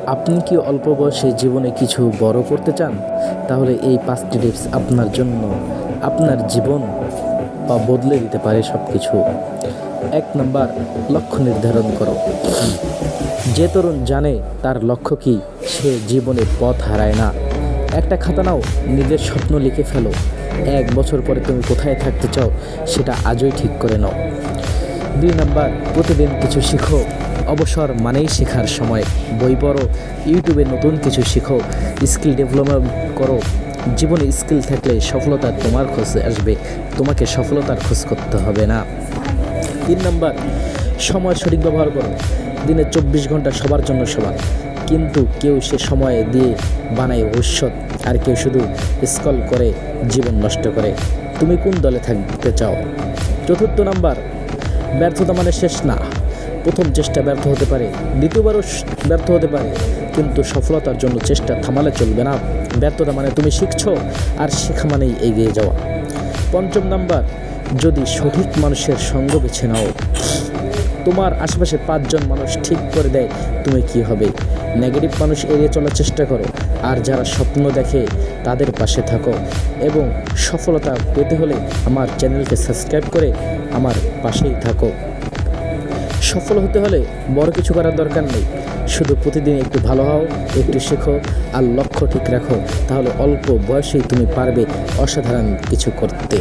আপনি কি অল্প বয়সে জীবনে কিছু বড় করতে চান? তাহলে এই 5টি টিপস আপনার জন্য আপনার জীবন বদলে দিতে পারে সব কিছু। 1 নাম্বার, লক্ষ্য নির্ধারণ করো। যে তরুণ জানে তার লক্ষ্য কী, সে জীবনে পথ হারায় না। একটা খাতা নাও, নিজের স্বপ্ন লিখে ফেলো। 1 বছর পরে তুমি কোথায় থাকতে চাও সেটা আজই ঠিক করে নাও। 2 নাম্বার, প্রতিদিন কিছু শিখো। অবসর মানেই শেখার সময়। বই পড়ো, ইউটিউবে নতুন কিছু শিখো, স্কিল ডেভেলপমেন্ট করো। জীবনে স্কিল থাকলে সফলতা তোমার খোঁজে আসবে, তোমাকে সফলতার খোঁজ করতে হবে না। 3 নাম্বার, সময় সঠিক ব্যবহার করো। দিনে 24 ঘন্টা সবার জন্য সমান, কিন্তু কেউ সে সময় দিয়ে বানায় ভবিষ্যৎ, আর কেউ শুধু স্ক্রল করে জীবন নষ্ট করে। তুমি কোন দলে থাকতে চাও? 4 নাম্বার, ব্যর্থতা মানে শেষ না। প্রথম চেষ্টা ব্যর্থ হতে পারে, দ্বিতীয়বারও ব্যর্থ হতে পারে, কিন্তু সফলতার জন্য চেষ্টা থামালে চলবে না। ব্যর্থতা মানে তুমি শিখছো, আর শেখা মানেই এগিয়ে যাওয়া। 5 নাম্বার, যদি সঠিক মানুষের সঙ্গ বেছে নাও। তোমার আশেপাশে 5 জন মানুষ ঠিক করে দেয় তুমি কি হবে। নেগেটিভ মানুষ এড়িয়ে চলার চেষ্টা করো, আর যারা স্বপ্ন দেখে তাদের পাশে থাকো। এবং সফলতা পেতে হলে আমার চ্যানেলকে সাবস্ক্রাইব করে আমার পাশেই থাকো। সফল হতে হলে বড় কিছু করার দরকার নেই, শুধু প্রতিদিন একটু ভালো হও, একটু শেখো, আর লক্ষ্য ঠিক রাখো। তাহলে অল্প বয়সেই তুমি পারবে অসাধারণ কিছু করতে।